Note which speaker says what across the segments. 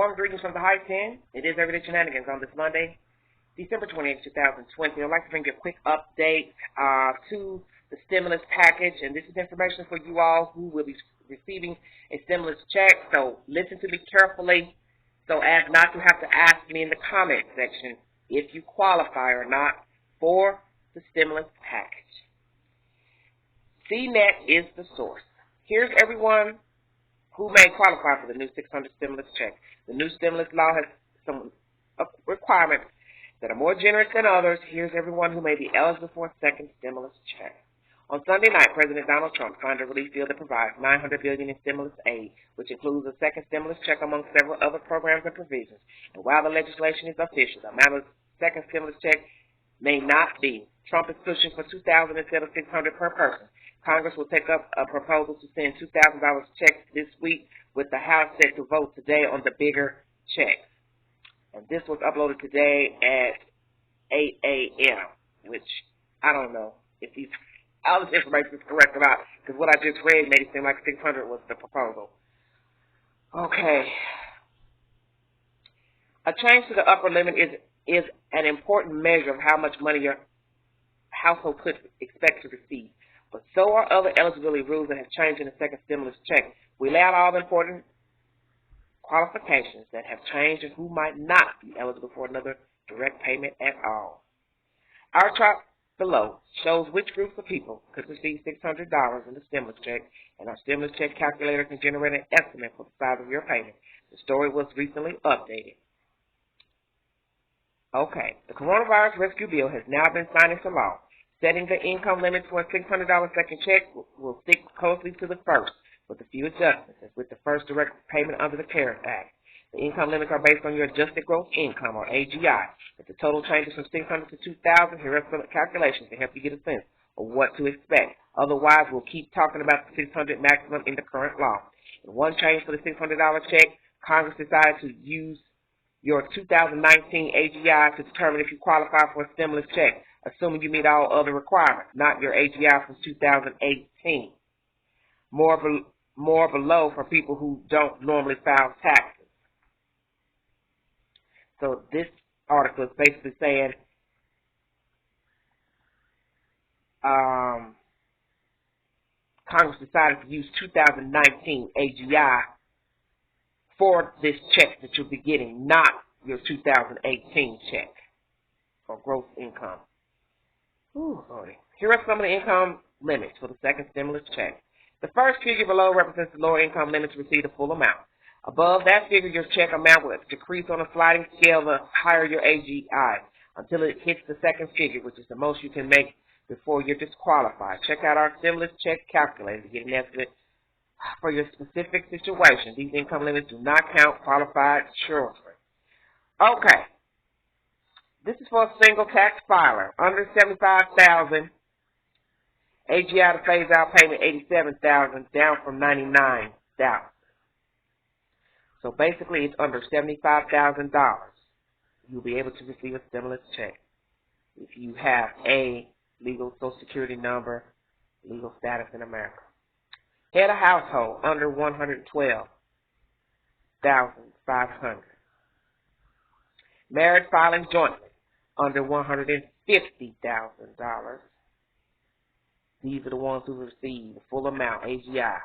Speaker 1: Warm greetings from the High 10. It is Everyday Shenanigans on this Monday, December 28, 2020. I'd like to bring you a quick update to the stimulus package, and this is information for you all who will be receiving a stimulus check. So listen to me carefully so as not to have to ask me in the comment section if you qualify or not for the stimulus package. CNET is the source. Here's everyone who may qualify for the new 600 stimulus check. The new stimulus law has some requirements that are more generous than others. Here's everyone who may be eligible for a second stimulus check. On Sunday night, President Donald Trump signed a relief bill that provides $900 billion in stimulus aid, which includes a second stimulus check among several other programs and provisions. And while the legislation is official, the amount of second stimulus check may not be. Trump is pushing for $2,000 instead of $600 per person. Congress will take up a proposal to send $2,000 checks this week, with the House set to vote today on the bigger checks. And this was uploaded today at 8 a.m., which I don't know if all this information is correct or not, because what I just read made it seem like 600 was the proposal. Okay. A change to the upper limit is an important measure of how much money your household could expect to receive. But so are other eligibility rules that have changed in the second stimulus check. We lay out all the important qualifications that have changed and who might not be eligible for another direct payment at all. Our chart below shows which groups of people could receive $600 in the stimulus check, and our stimulus check calculator can generate an estimate for the size of your payment. The story was recently updated. Okay, the Coronavirus Rescue Bill has now been signed into law. Setting the income limit for a $600 second check will stick closely to the first, with a few adjustments, as with the first direct payment under the CARES Act. The income limits are based on your adjusted gross income, or AGI. If the total changes from $600 to $2,000, here are some calculations to help you get a sense of what to expect. Otherwise, we'll keep talking about the $600 maximum in the current law. In one change for the $600 check, Congress decided to use your 2019 AGI to determine if you qualify for a stimulus check, assuming you meet all other requirements, not your AGI from 2018. More below for people who don't normally file taxes. So this article is basically saying Congress decided to use 2019 AGI for this check that you'll be getting, not your 2018 check for gross income. Ooh, Lordy. Here are some of the income limits for the second stimulus check. The first figure below represents the lower income limit to receive the full amount. Above that figure, your check amount will decrease on a sliding scale the higher your AGI until it hits the second figure, which is the most you can make before you're disqualified. Check out our stimulus check calculator to get an estimate for your specific situation. These income limits do not count qualified children. Okay. This is for a single tax filer. Under $75,000, AGI to phase out payment $87,000, down from $99,000. So basically, it's under $75,000. You'll be able to receive a stimulus check if you have a legal Social Security number, legal status in America. Head of household under $112,500. Married filing jointly under $150,000. These are the ones who receive the full amount, AGI.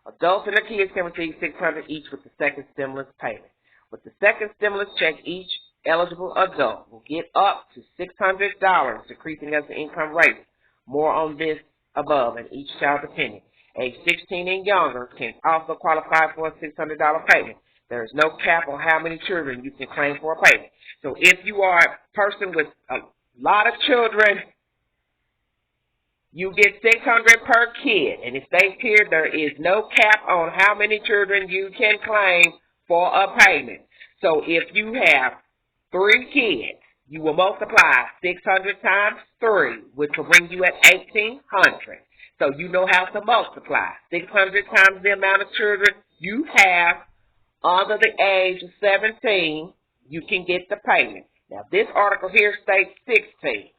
Speaker 1: Adults and their kids can receive $600 each with the second stimulus payment. With the second stimulus check, each eligible adult will get up to $600, decreasing as the income raises. More on this above, and each child's opinion. Age 16 and younger can also qualify for a $600 payment. There is no cap on how many children you can claim for a payment. So if you are a person with a lot of children, you get $600 per kid. And it states here there is no cap on how many children you can claim for a payment. So if you have 3 kids, you will multiply 600 times 3, which will bring you at 1,800. So you know how to multiply. 600 times the amount of children you have under the age of 17, you can get the payment. Now, this article here states 16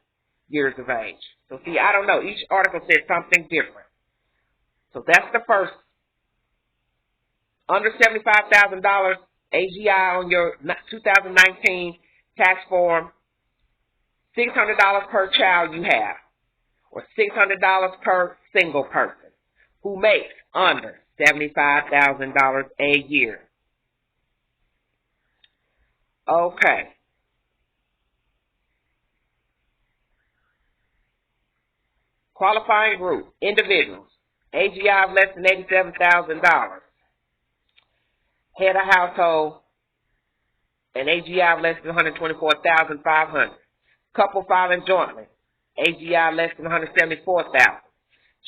Speaker 1: years of age. So, see, I don't know. Each article says something different. So that's the first under $75,000 AGI on your 2019 tax form, $600 per child you have, or $600 per single person who makes under $75,000 a year. Okay. Qualifying group, individuals, AGI of less than $87,000, head of household, and AGI of less than $124,500. Couple filing jointly, AGI less than $174,000.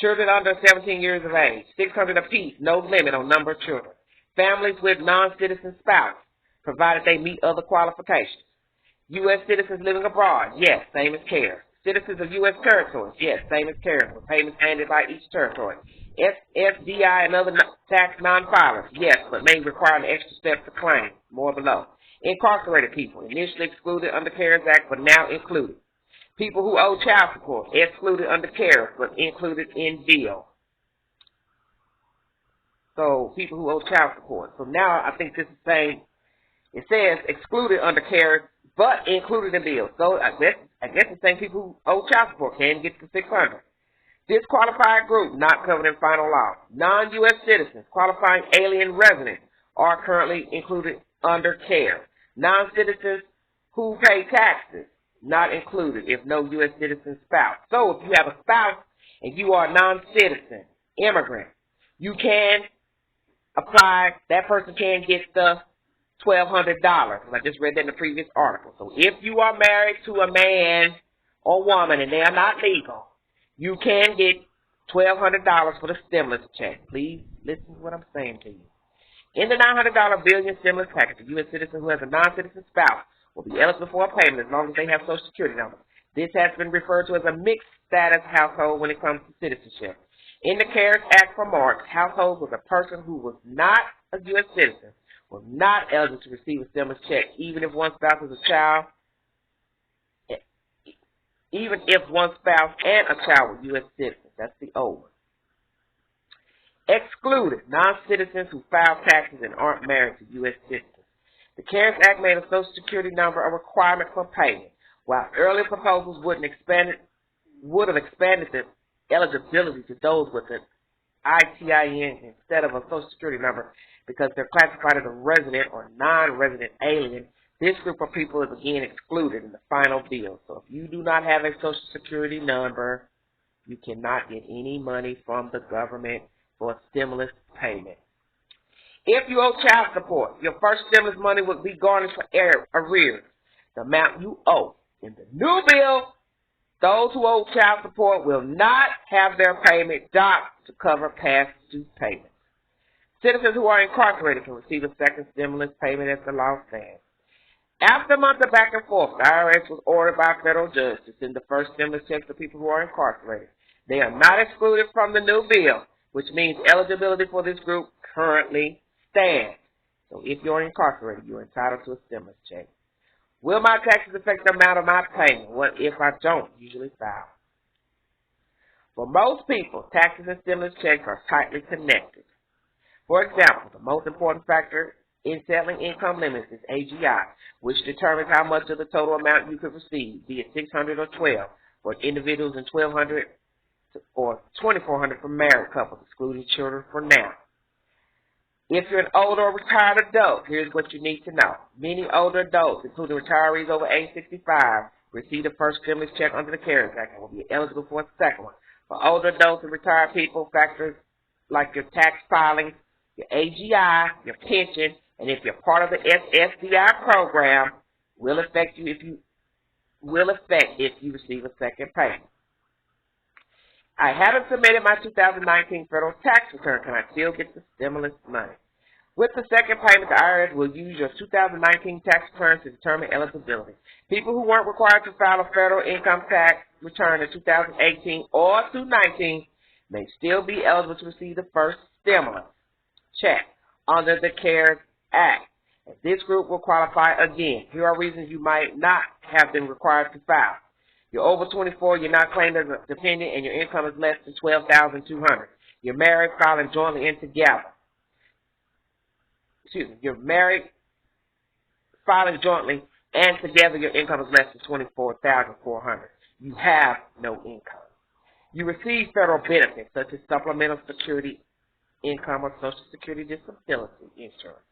Speaker 1: Children under 17 years of age, $600 apiece, no limit on number of children. Families with non-citizen spouse, provided they meet other qualifications. U.S. citizens living abroad, yes, same as CARES. Citizens of U.S. territories, yes, same as CARES, with payments handed by each territory. FDI and other tax non-filers, yes, but may require an extra step to claim, more below. Incarcerated people, initially excluded under CARES Act, but now included. People who owe child support, excluded under CARES, but included in bill. So, people who owe child support. So now I think this is saying, it says excluded under CARES, but included in bill. So I guess it's saying people who owe child support can get to $600. Disqualified group not covered in final law. Non-U.S. citizens, qualifying alien residents are currently included under CARES. Non-citizens who pay taxes, not included if no U.S. citizen spouse. So if you have a spouse and you are a non-citizen, immigrant, you can apply, that person can get the $1,200. I just read that in the previous article. So if you are married to a man or woman and they are not legal, you can get $1,200 for the stimulus check. Please listen to what I'm saying to you. In the $900 billion stimulus package, a U.S. citizen who has a non-citizen spouse will be eligible for a payment as long as they have Social Security numbers. This has been referred to as a mixed status household when it comes to citizenship. In the CARES Act for March, households with a person who was not a U.S. citizen was not eligible to receive a stimulus check, even if one spouse is a child, even if one spouse and a child were U.S. citizens. That's the old one. Excluded, non-citizens who file taxes and aren't married to U.S. citizens. The CARES Act made a Social Security number a requirement for payment, while earlier proposals would have expanded the eligibility to those with an ITIN instead of a Social Security number because they're classified as a resident or non-resident alien. This group of people is again excluded in the final bill. So if you do not have a Social Security number, you cannot get any money from the government for a stimulus payment. If you owe child support, your first stimulus money will be garnished for arrears, the amount you owe. In the new bill, those who owe child support will not have their payment docked to cover past due payments. Citizens who are incarcerated can receive a second stimulus payment as the law stands. After months of back and forth, the IRS was ordered by a federal judge to send the first stimulus check to people who are incarcerated. They are not excluded from the new bill, which means eligibility for this group currently stands. So if you're incarcerated, you're entitled to a stimulus check. Will my taxes affect the amount of my payment? What if I don't usually file? For most people, taxes and stimulus checks are tightly connected. For example, the most important factor in settling income limits is AGI, which determines how much of the total amount you could receive, be it $600 or $1,200 for individuals and $1,200 or $2,400 for married couples, excluding children for now. If you're an older or retired adult, here's what you need to know. Many older adults, including retirees over age 65, receive the first stimulus check under the CARES Act and will be eligible for a second one. For older adults and retired people, factors like your tax filings, your AGI, your pension, and if you're part of the SSDI program, will affect if you receive a second payment. I haven't submitted my 2019 federal tax return. Can I still get the stimulus money? With the second payment, the IRS will use your 2019 tax return to determine eligibility. People who weren't required to file a federal income tax return in 2018 or 2019 may still be eligible to receive the first stimulus check under the CARES Act. And this group will qualify again. Here are reasons you might not have been required to file. You're over 24, you're not claimed as a dependent, and your income is less than $12,200. You're married, filing jointly and together. you're married, filing jointly, and together your income is less than $24,400. You have no income. You receive federal benefits such as supplemental security income or Social Security disability insurance.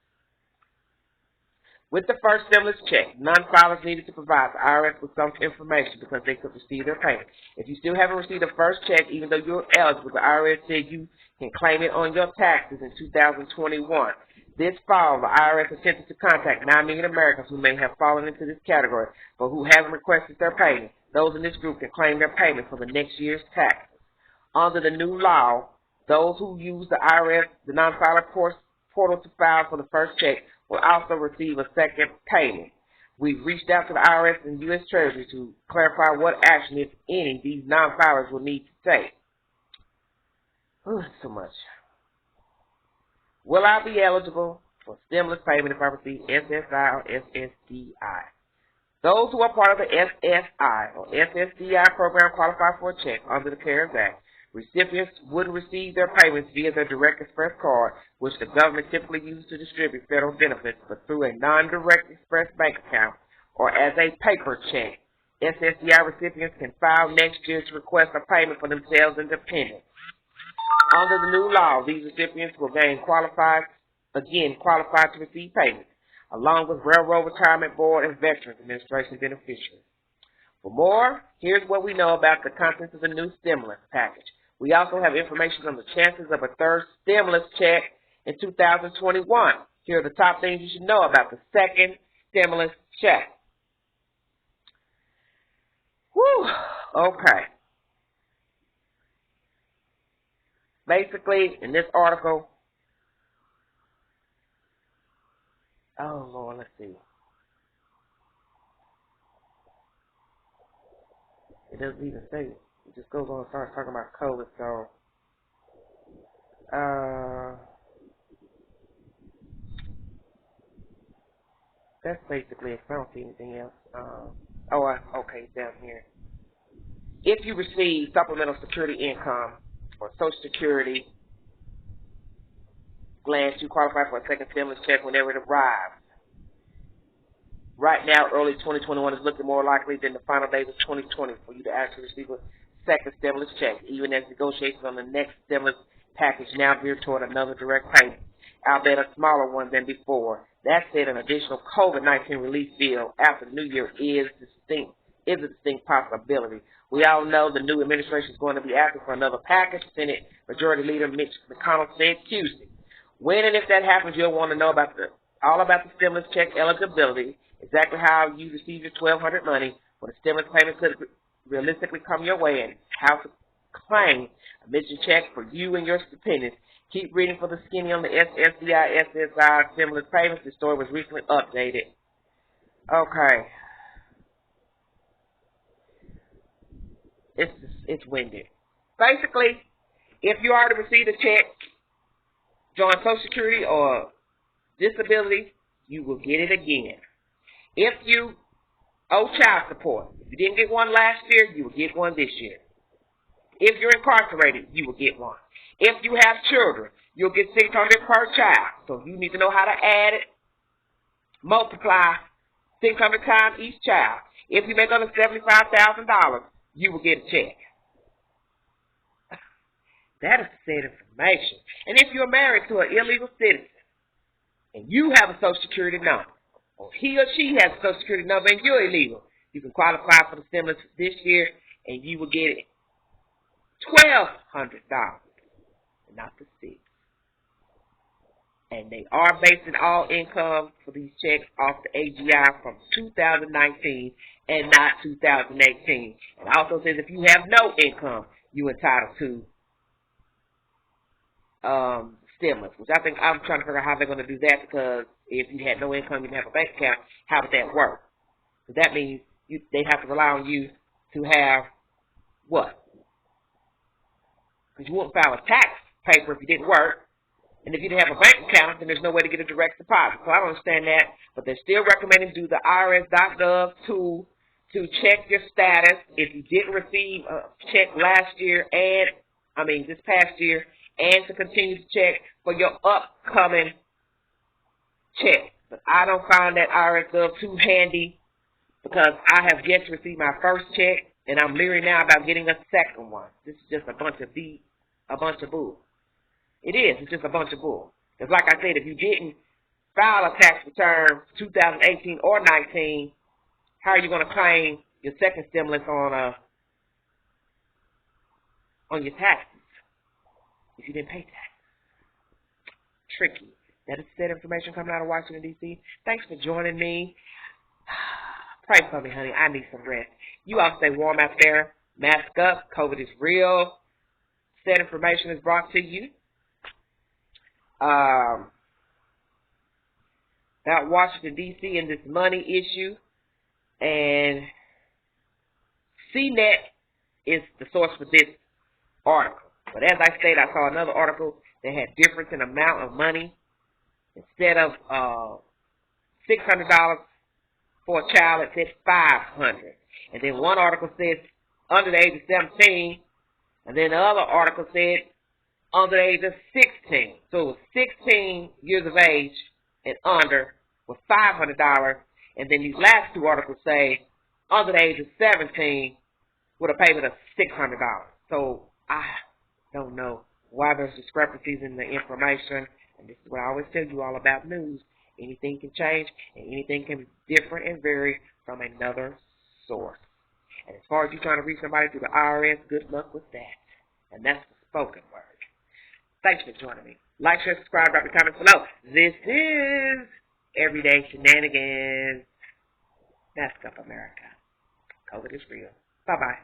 Speaker 1: With the first stimulus check, non-filers needed to provide the IRS with some information because they could receive their payment. If you still haven't received the first check, even though you're eligible, the IRS said you can claim it on your taxes in 2021. This fall, the IRS attempted to contact 9 million Americans who may have fallen into this category, but who haven't requested their payment. Those in this group can claim their payment for the next year's taxes. Under the new law, those who use the IRS, the non-filer portal to file for the first check, will also receive a second payment. We've reached out to the IRS and U.S. Treasury to clarify what action, if any, these non-filers will need to take. So much. Will I be eligible for stimulus payment if I receive SSI or SSDI? Those who are part of the SSI or SSDI program qualify for a check under the CARES Act. Recipients would receive their payments via their Direct Express card, which the government typically uses to distribute federal benefits, but through a non-Direct Express bank account or as a paper check. SSDI recipients can file next year to request a payment for themselves and dependents. Under the new law, these recipients will gain qualified to receive payments, along with Railroad Retirement Board and Veterans Administration beneficiaries. For more, here's what we know about the contents of the new stimulus package. We also have information on the chances of a third stimulus check in 2021. Here are the top things you should know about the second stimulus check. Whew, okay. Basically, in this article, oh Lord, let's see. It doesn't even say. It just goes on and starts talking about COVID. So, that's basically it. I don't see anything else. Okay, down here. If you receive supplemental security income or Social Security grants, you qualify for a second stimulus check whenever it arrives. Right now, early 2021 is looking more likely than the final days of 2020 for you to actually receive a second stimulus check, even as negotiations on the next stimulus package now veer toward another direct payment, albeit a smaller one than before. That said, an additional COVID-19 relief bill after the new year is a distinct possibility. We all know the new administration is going to be asking for another package. Senate Majority Leader Mitch McConnell said Tuesday. When and if that happens, you'll want to know all about the stimulus check eligibility, exactly how you receive your $1,200 money, when the stimulus payment could realistically come your way, and how to claim a mission check for you and your dependents. Keep reading for the skinny on the SSDI, SSI stimulus payments. The story was recently updated. Okay. It's winded. Basically, if you already received a check, join Social Security or disability, you will get it again. If you owe child support, if you didn't get one last year, you will get one this year. If you're incarcerated, you will get one. If you have children, you'll get $600 per child. So you need to know how to add it, multiply 600 times each child. If you make under $75,000, you will get a check. That is the said information. And if you're married to an illegal citizen and you have a Social Security number, or he or she has a Social Security number and you're illegal, you can qualify for the stimulus this year and you will get $1,200 and not the $600. And they are basing all income for these checks off the AGI from 2019 and not 2018. It also says if you have no income, you're entitled to stimulus, which I think I'm trying to figure out how they're going to do that, because if you had no income, you didn't have a bank account, how would that work? Because that means they have to rely on you to have what? Because you wouldn't file a tax paper if you didn't work. And if you didn't have a bank account, then there's no way to get a direct deposit. So I don't understand that, but they're still recommending do the IRS.gov tool to check your status if you didn't receive a check this past year, and to continue to check for your upcoming check. But I don't find that IRS Gov too handy because I have yet to receive my first check, and I'm leery now about getting a second one. This is just a bunch of bull. It is. It's just a bunch of bull. Because like I said, if you didn't file a tax return 2018 or 19, how are you going to claim your second stimulus on your taxes if you didn't pay taxes? Tricky. That is said information coming out of Washington, D.C. Thanks for joining me. Pray for me, honey. I need some rest. You all stay warm out there. Mask up. COVID is real. Said information is brought to you. About Washington, D.C. and this money issue. And CNET is the source for this article. But as I stated, I saw another article that had difference in amount of money. Instead of $600 for a child, it said $500. And then one article says under the age of 17, and then the other article said under the age of 16. So it was 16 years of age and under with $500. And then these last two articles say under the age of 17 with a payment of $600. So I don't know why there's discrepancies in the information. And this is what I always tell you all about news. Anything can change and anything can be different and vary from another source. And as far as you trying to reach somebody through the IRS, good luck with that. And that's the spoken word. Thanks for joining me. Like, share, subscribe, drop your comments below. This is Everyday Shenanigans. Mask up, America. COVID is real. Bye-bye.